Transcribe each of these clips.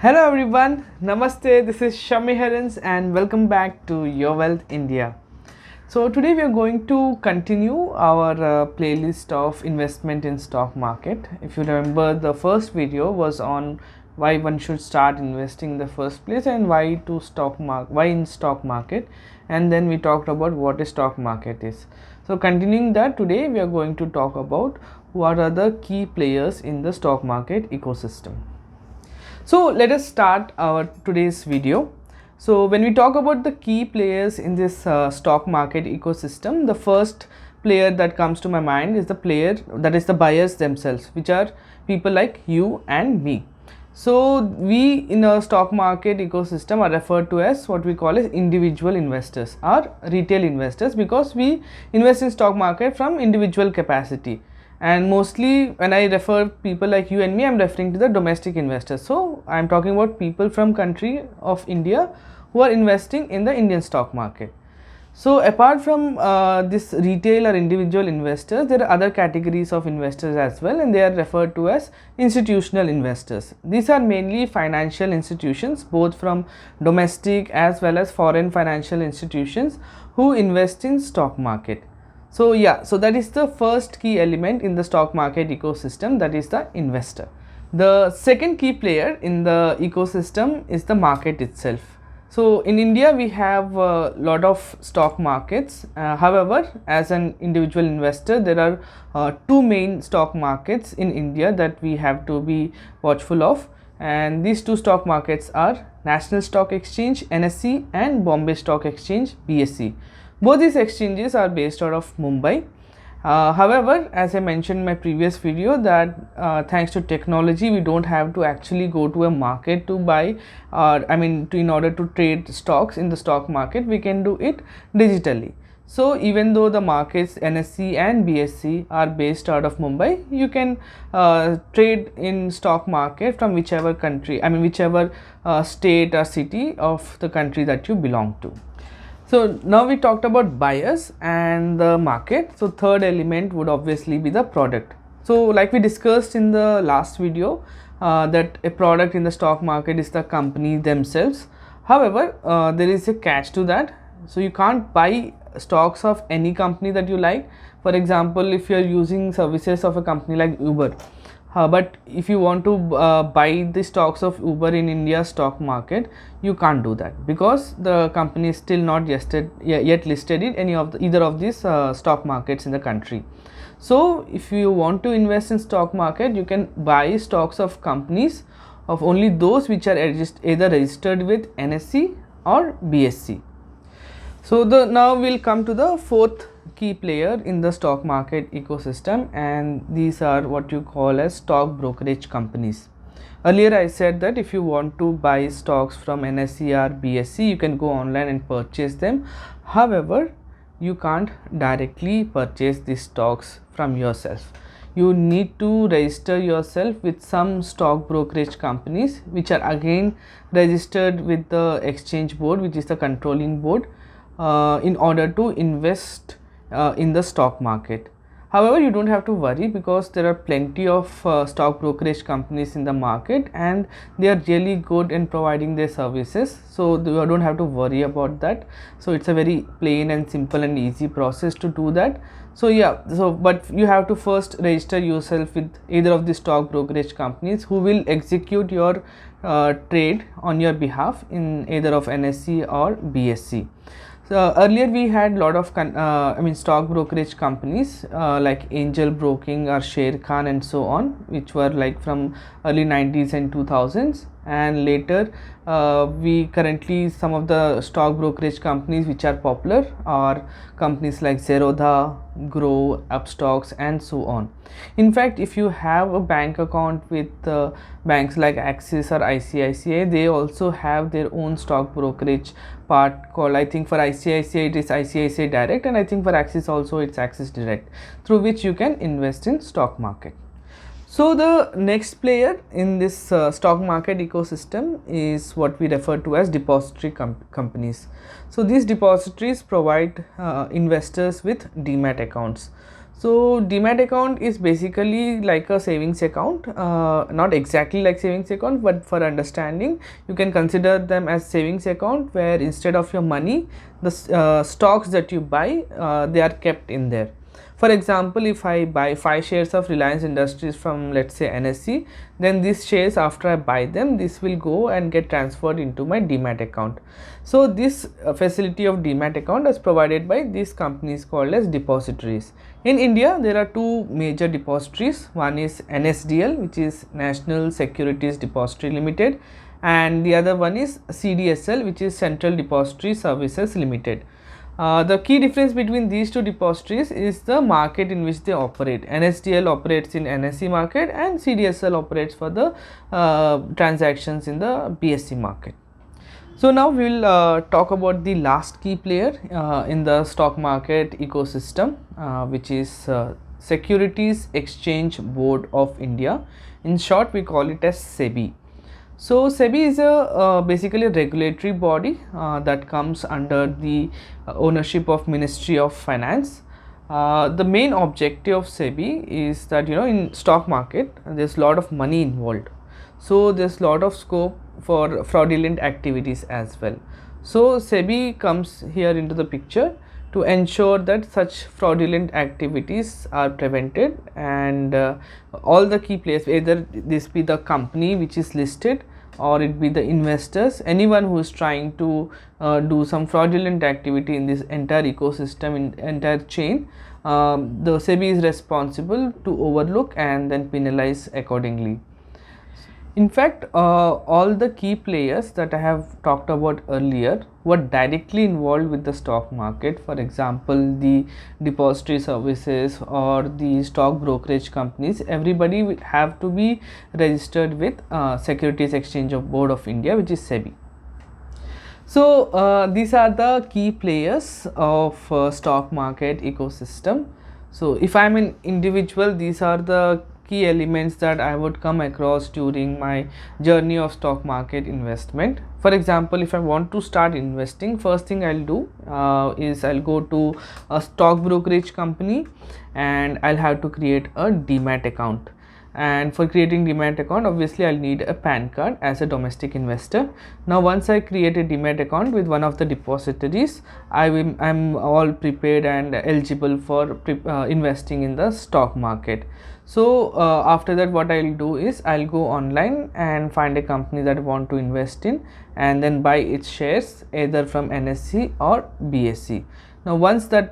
Hello everyone, Namaste, this is Shami Herons and welcome back to Your Wealth India. So today we are going to continue our playlist of investment in stock market. If you remember, the first video was on why one should start investing in the first place and why in stock market, and then we talked about what a stock market is. So continuing that, today we are going to talk about what are the key players in the stock market ecosystem. So let us start our today's video. So when we talk about the key players in this stock market ecosystem, the first player that comes to my mind is the player that is the buyers themselves, which are people like you and me. So we in a stock market ecosystem are referred to as what we call as individual investors or retail investors, because we invest in stock market from individual capacity. And mostly when I refer people like you and me, I'm referring to the domestic investors. So I'm talking about people from country of India who are investing in the Indian stock market. So apart from this retail or individual investors, there are other categories of investors as well, and they are referred to as institutional investors. These are mainly financial institutions, both from domestic as well as foreign financial institutions, who invest in stock market. So that is the first key element in the stock market ecosystem, that is the investor. The second key player in the ecosystem is the market itself. So in India we have a lot of stock markets. However, as an individual investor, there are two main stock markets in India that we have to be watchful of, and these two stock markets are National Stock Exchange (NSE) and Bombay Stock Exchange (BSE). Both these exchanges are based out of Mumbai. However, as I mentioned in my previous video, that thanks to technology, we don't have to actually go to a market to buy, in order to trade stocks in the stock market, we can do it digitally. So even though the markets NSE and BSE are based out of Mumbai, you can trade in stock market from whichever country, whichever state or city of the country that you belong to. So now we talked about buyers and the market. So third element would obviously be the product. So like we discussed in the last video, that a product in the stock market is the company themselves. However, there is a catch to that. So you can't buy stocks of any company that you like. For example, if you are using services of a company like Uber, but if you want to buy the stocks of Uber in India stock market, you can't do that because the company is still not yet listed in either of these stock markets in the country. So if you want to invest in stock market, you can buy stocks of companies of only those which are either registered with NSE or BSE. So now we'll come to the fourth key player in the stock market ecosystem, and these are what you call as stock brokerage companies. Earlier I said that if you want to buy stocks from NSE or BSE, you can go online and purchase them. However, you can't directly purchase these stocks from yourself. You need to register yourself with some stock brokerage companies which are again registered with the exchange board, which is the controlling board, in order to invest in the stock market. However, you don't have to worry because there are plenty of stock brokerage companies in the market and they are really good in providing their services, so you don't have to worry about that. So it's a very plain and simple and easy process to do that. But you have to first register yourself with either of the stock brokerage companies who will execute your trade on your behalf in either of NSE or BSE. So earlier we had a lot of stock brokerage companies like Angel Broking or Sher Khan and so on, which were like from early 90s and 2000s, and later we currently some of the stock brokerage companies which are popular are companies like Zerodha, Grow, Upstocks and so on. In fact, if you have a bank account with banks like Axis or ICICI, they also have their own stock brokerage part called, I think for ICICI it is ICICI Direct, and I think for Axis also it's Axis Direct, through which you can invest in stock market. So the next player in this stock market ecosystem is what we refer to as depository companies. So these depositories provide investors with demat accounts. So demat account is basically like a savings account, not exactly like savings account, but for understanding you can consider them as savings account, where instead of your money, the stocks that you buy, they are kept in there. For example, if I buy 5 shares of Reliance Industries from, let's say, NSE, then these shares, after I buy them, this will go and get transferred into my demat account. So this facility of demat account is provided by these companies called as depositories. In India, there are two major depositories. One is NSDL, which is National Securities Depository Limited, and the other one is CDSL, which is Central Depository Services Limited. The key difference between these two depositories is the market in which they operate. NSDL operates in NSE market and CDSL operates for the transactions in the BSE market. So now we will talk about the last key player in the stock market ecosystem, which is Securities Exchange Board of India. In short, we call it as SEBI. So SEBI is a basically a regulatory body that comes under the ownership of Ministry of Finance. The main objective of SEBI is that, you know, in stock market there's a lot of money involved, so there's a lot of scope for fraudulent activities as well. So SEBI comes here into the picture to ensure that such fraudulent activities are prevented, and all the key players, either this be the company which is listed or it be the investors, anyone who is trying to do some fraudulent activity in this entire ecosystem, in entire chain, the SEBI is responsible to overlook and then penalize accordingly. In fact, all the key players that I have talked about earlier were directly involved with the stock market. For example, the depository services or the stock brokerage companies, everybody will have to be registered with Securities Exchange Board of India, which is SEBI. So these are the key players of stock market ecosystem. So if I am an individual, these are the key elements that I would come across during my journey of stock market investment. For example, if I want to start investing, first thing I'll do is I'll go to a stock brokerage company and I'll have to create a demat account. And for creating demat account, obviously I'll need a PAN card as a domestic investor. Now once I create a demat account with one of the depositories, I'm all prepared and eligible for investing in the stock market. So after that, what I'll do is I'll go online and find a company that I want to invest in and then buy its shares either from NSE or BSE. Now once that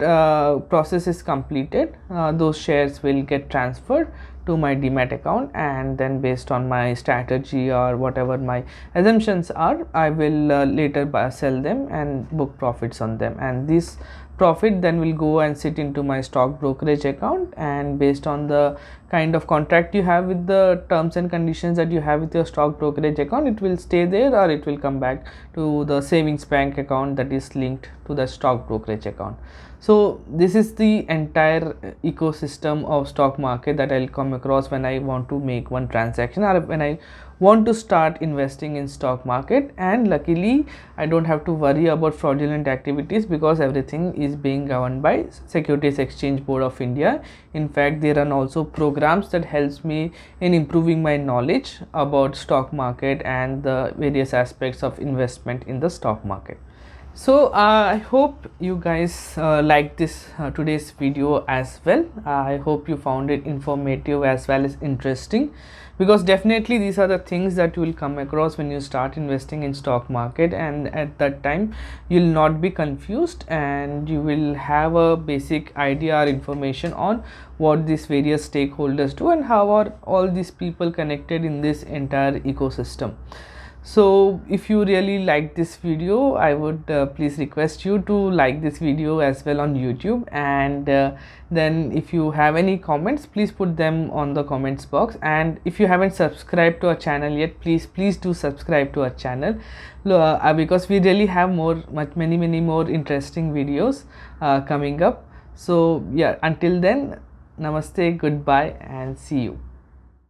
process is completed, those shares will get transferred to my demat account, and then based on my strategy or whatever my assumptions are, I will later sell them and book profits on them, and this profit then will go and sit into my stock brokerage account, and based on the kind of contract you have with the terms and conditions that you have with your stock brokerage account, it will stay there or it will come back to the savings bank account that is linked to the stock brokerage account. So this is the entire ecosystem of stock market that I'll come across when I want to make one transaction or when I want to start investing in stock market. And luckily I don't have to worry about fraudulent activities because everything is being governed by Securities Exchange Board of India. In fact, there are also programs that helps me in improving my knowledge about stock market and the various aspects of investment in the stock market. So I hope you guys liked this today's video as well. I hope you found it informative as well as interesting, because definitely these are the things that you will come across when you start investing in stock market, and at that time you will not be confused and you will have a basic idea or information on what these various stakeholders do and how are all these people connected in this entire ecosystem. So if you really like this video, I would please request you to like this video as well on YouTube, and then if you have any comments, please put them on the comments box. And if you haven't subscribed to our channel yet, please do subscribe to our channel, because we really have many more interesting videos coming up. So yeah, until then, namaste, goodbye and see you.